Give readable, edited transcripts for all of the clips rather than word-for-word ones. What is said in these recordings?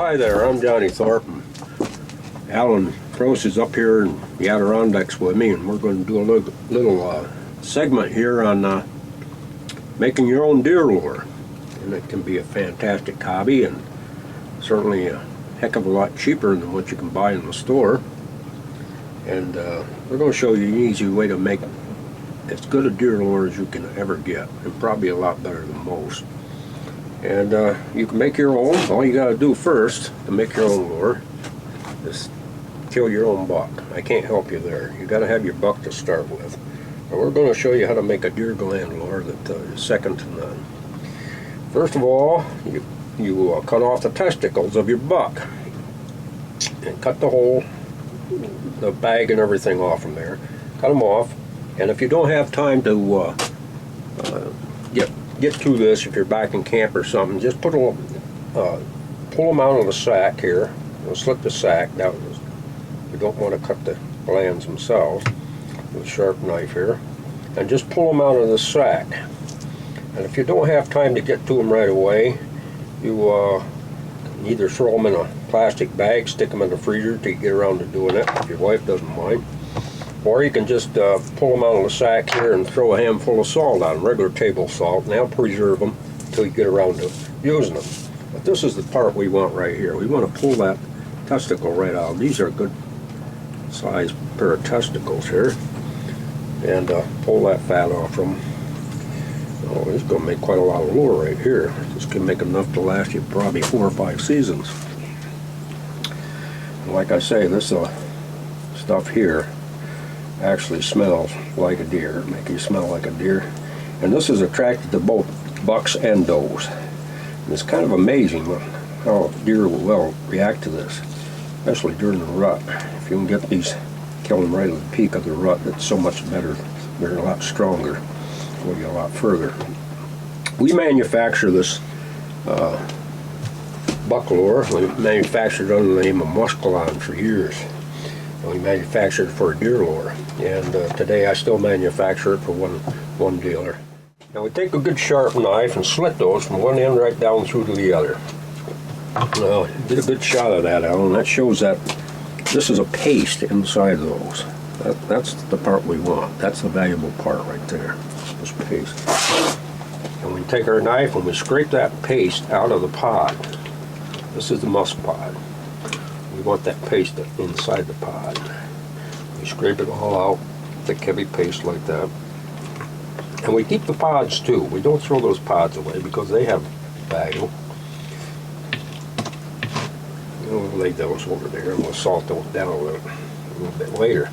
Hi there, I'm Johnny Thorpe. Alan Probst is up here in the Adirondacks with me, and we're going to do a little segment here on making your own deer lure. And it can be a fantastic hobby, and certainly a heck of a lot cheaper than what you can buy in the store. And we're going to show you an easy way to make as good a deer lure as you can ever get, and probably a lot better than most. And you can make your own. All you got to do first to make your own lure is kill your own buck. I can't help you there. You got to have your buck to start with. And we're going to show you how to make a deer gland lure that is second to none. First of all, you cut off the testicles of your buck and cut the hole, the bag and everything off from there. Cut them off. And if you don't have time to get to this, if you're back in camp or something, just put pull them out of the sack here. You'll slip the sack down. You don't want to cut the glands themselves with a sharp knife here, and just pull them out of the sack. And if you don't have time to get to them right away, you can either throw them in a plastic bag, stick them in the freezer till you get around to doing it, if your wife doesn't mind. Or you can just pull them out of the sack here and throw a handful of salt on them, regular table salt, and that'll preserve them until you get around to using them. But this is the part we want right here. We want to pull that testicle right out. These are a good size pair of testicles here. And pull that fat off from them. Oh, this is going to make quite a lot of lure right here. This can make enough to last you probably 4 or 5 seasons. And like I say, this stuff here actually smells like a deer, make you smell like a deer. And this is attracted to both bucks and does. And it's kind of amazing how deer will react to this, especially during the rut. If you can get these, kill them right at the peak of the rut, it's so much better. They're a lot stronger, go you a lot further. We manufacture this buck lure. We manufactured it under the name of Muscalon for years. We manufactured it for a deer lure, and today I still manufacture it for one dealer. Now we take a good sharp knife and slit those from one end right down through to the other. Now get a good shot of that, Alan. That shows that this is a paste inside those. That's the part we want. That's the valuable part right there, this paste. And we take our knife and we scrape that paste out of the pod. This is the musk pod. We want that paste inside the pod. We scrape it all out, thick heavy paste like that. And we keep the pods too. We don't throw those pods away because they have value. We'll lay those over there and we'll salt those down a little bit later.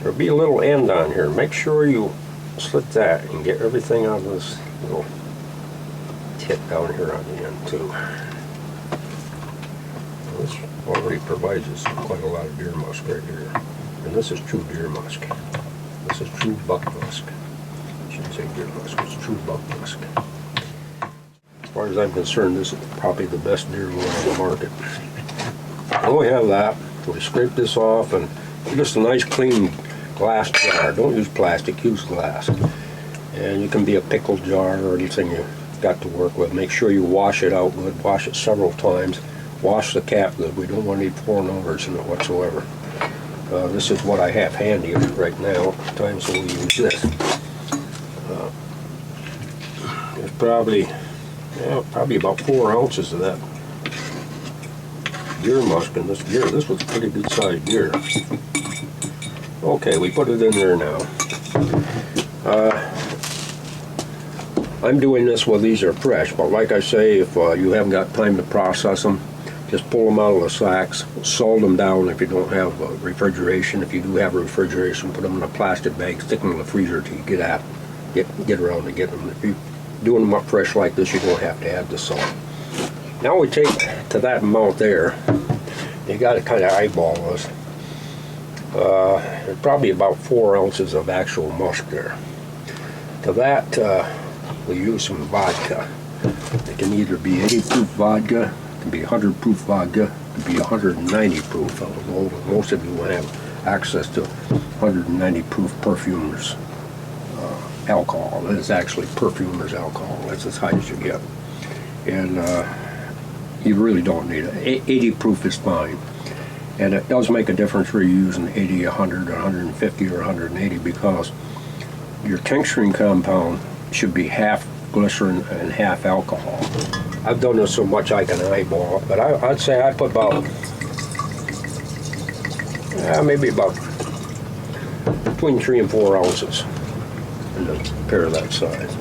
There'll be a little end on here. Make sure you slit that and get everything out of this little tip down here on the end too. This already provides us quite a lot of deer musk right here. And this is true deer musk. This is true buck musk. I shouldn't say deer musk, it's true buck musk. As far as I'm concerned, this is probably the best deer lure on the market. When we have that, we scrape this off, and just a nice clean glass jar. Don't use plastic, use glass. And you can be a pickle jar or anything you got to work with. Make sure you wash it out good, wash it several times, wash the cap good. We don't want any foreign odors in it whatsoever. This is what I have handy right now, times so we use this. There's probably about 4 ounces of that deer musk in this deer. This was a pretty good sized deer. Okay, we put it in there now. I'm doing this while these are fresh, but like I say, if you haven't got time to process them, just pull them out of the sacks, salt them down if you don't have refrigeration. If you do have refrigeration, put them in a plastic bag, stick them in the freezer till you get around to getting them. If you're doing them up fresh like this, you don't have to add the salt. Now we take to that amount there, you got to kind of eyeball this. There's probably about 4 ounces of actual musk there. To that, we use some vodka. It can either be 80 proof vodka, it can be 100 proof vodka, it can be 190 proof. Most of you will have access to 190 proof perfumers alcohol. It's actually perfumer's alcohol. That's as high as you get. And you really don't need it. 80 proof is fine. And it does make a difference whether you're using 80, 100, or 150, or 180, because your tincturing compound should be half glycerin and half alcohol. I've done this so much I can eyeball it, but I'd say I put about, maybe about between 3 and 4 ounces in a pair of that size.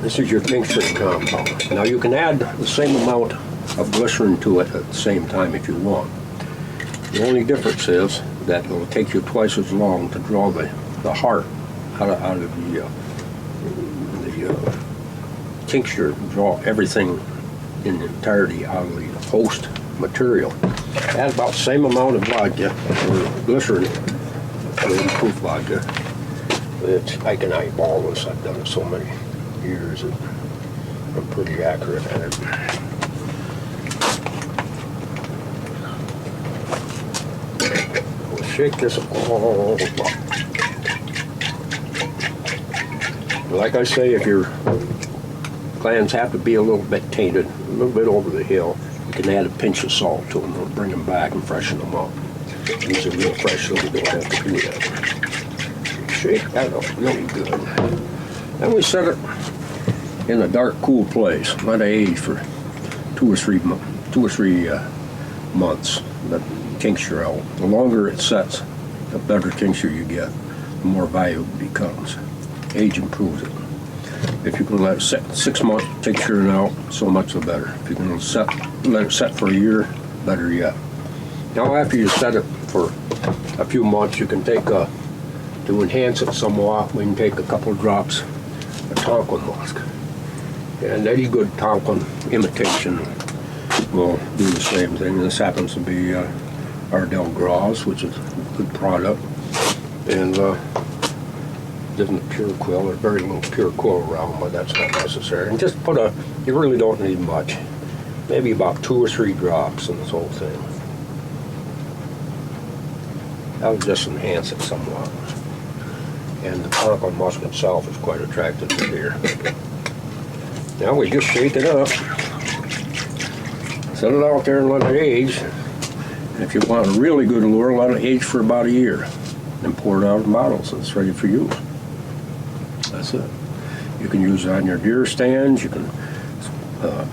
This is your tincturing compound. Now you can add the same amount of glycerin to it at the same time if you want. The only difference is that it will take you twice as long to draw the heart out of the tincture, draw everything in entirety out of the host material. Add about the same amount of vodka, or glycerin, or proof vodka. I can eyeball this. I've done it so many years that I'm pretty accurate at it. We'll shake this all up. Like I say, if your glands have to be a little bit tainted, a little bit over the hill, you can add a pinch of salt to them. It'll bring them back and freshen them up. These are real fresh, so we don't have to do that. Shake that up really good. Then we set it in a dark, cool place. Let it age for 2 or 3 months. Let tincture out. The longer it sets, the better tincture you get, the more valuable it becomes. Age improves it. If you can let it set 6 months tincturing out, so much the better. If you can let it set for a year, better yet. Now after you set it for a few months, you can take to enhance it somewhat, we can take a couple of drops of Tonquin musk. And any good Tonquin imitation will do the same thing. This happens to be Ardell Gras, which is a good product. And isn't pure quill. There's very little pure quill around, but that's not necessary. And just you really don't need much. Maybe about 2 or 3 drops in this whole thing. That'll just enhance it somewhat. And the Tonquin musk itself is quite attractive to beer. Now we just shake it up, set it out there and let it age. And if you want a really good lure, let it age for about a year. Then pour it out in bottles and it's ready for use. That's it. You can use it on your deer stands. You can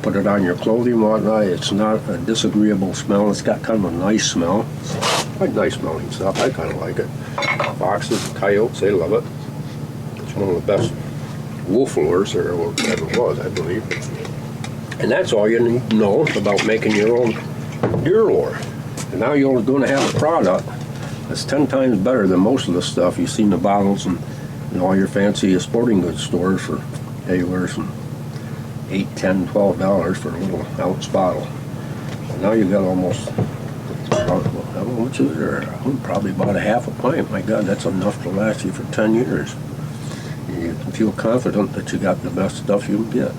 put it on your clothing and whatnot. It's not a disagreeable smell. It's got kind of a nice smell. Quite nice smelling stuff. I kind of like it. Foxes, coyotes, they love it. It's one of the best wolf lures there ever was, I believe. And that's all you need to know about making your own deer lure. And now you're going to have a product that's 10 times better than most of the stuff you see in the bottles and all your fancy sporting goods stores for anywhere from $8, $10, $12 for a little ounce bottle. And now you've got almost, how much is there? Probably about a half a pint. My God, that's enough to last you for 10 years. You can feel confident that you got the best stuff you can get.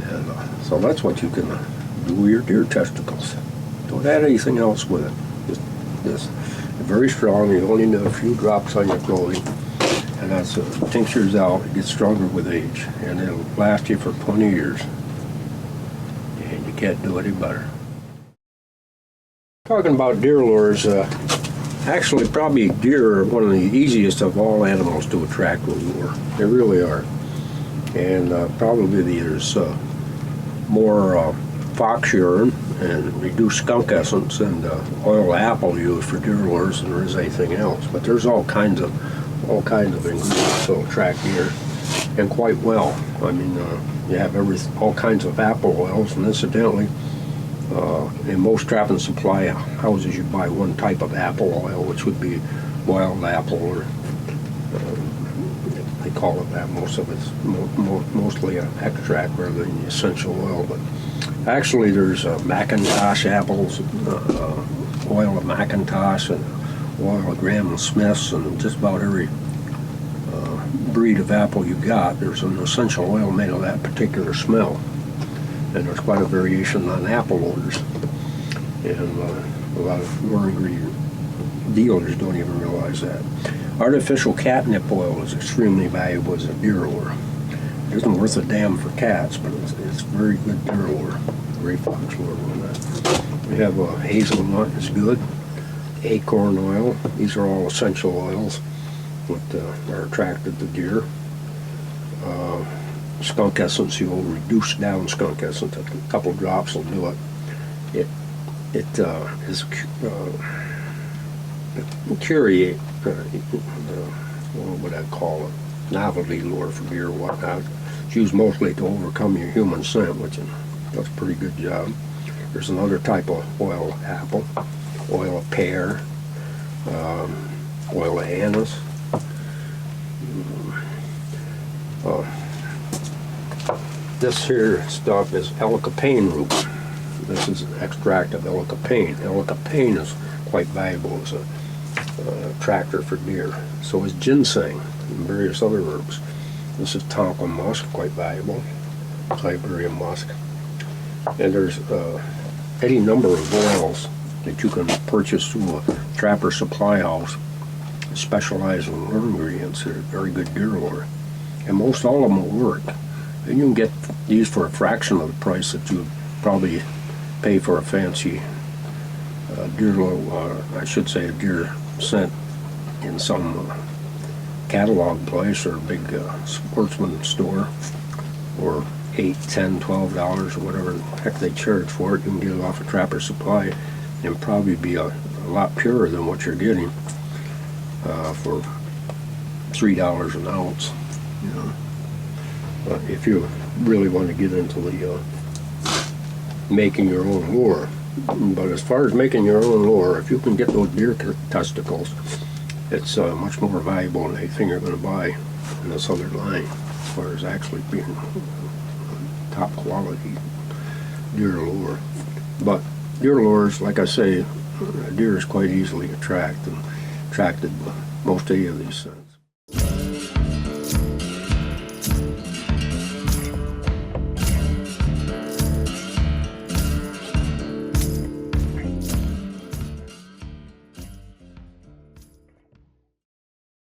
And so that's what you can do with your deer testicles. Don't add anything else with it. Just very strong. You only need a few drops on your clothing, and that's tinctures out. It gets stronger with age, and it'll last you for 20 years. And you can't do any better. Talking about deer lures, actually probably deer are one of the easiest of all animals to attract with lure. They really are. And probably there's more fox urine and reduced skunk essence and oil of apple used for deer lures than there is anything else. But there's all kinds of ingredients to attract deer, and quite well. I mean, you have all kinds of apple oils, and incidentally, in most trap and supply houses, you buy one type of apple oil, which would be wild apple, or they call it that. Most of it's mostly an extract rather than the essential oil. But actually, there's Macintosh apples, oil of Macintosh, and oil of Graham Smiths, and just about every breed of apple you got, there's an essential oil made of that particular smell. And there's quite a variation on apple odors. And a lot of lure ingredient dealers don't even realize that. Artificial catnip oil is extremely valuable as a deer lure. It isn't worth a damn for cats, but it's very good deer lure. Gray fox lure on that. We have hazelnut is good. Acorn oil. These are all essential oils that are attracted to deer. Skunk essence, you'll reduce down skunk essence. A couple drops will do it. It is curate, what would I call it? Novelty lure for deer or whatnot. It's used mostly to overcome your human scent, which does a pretty good job. There's another type of oil of apple, oil of pear, oil of anise. This here stuff is elecampane root. This is an extract of elecampane. Elecampane is quite valuable as a attractor for deer. So is ginseng and various other herbs. This is tonka musk, quite valuable. Siberian musk. And there's any number of oils that you can purchase through a trapper supply house, specialize in lure ingredients. They're very good deer lure. And most all of them will work. And you can get these for a fraction of the price that you would probably pay for a fancy deer lure, I should say a deer scent in some catalog place or a big sportsman store, or $8, $10, $12 or whatever the heck they charge for it. You can get it off a trapper supply and probably be a lot purer than what you're getting for $3 an ounce. You know, but if you really want to get into the making your own lure. But as far as making your own lure, if you can get those deer testicles, it's much more valuable than anything you're going to buy in this other line, as far as actually being top quality deer lure. But deer lures, like I say, deer is quite easily attracted by most any of these things.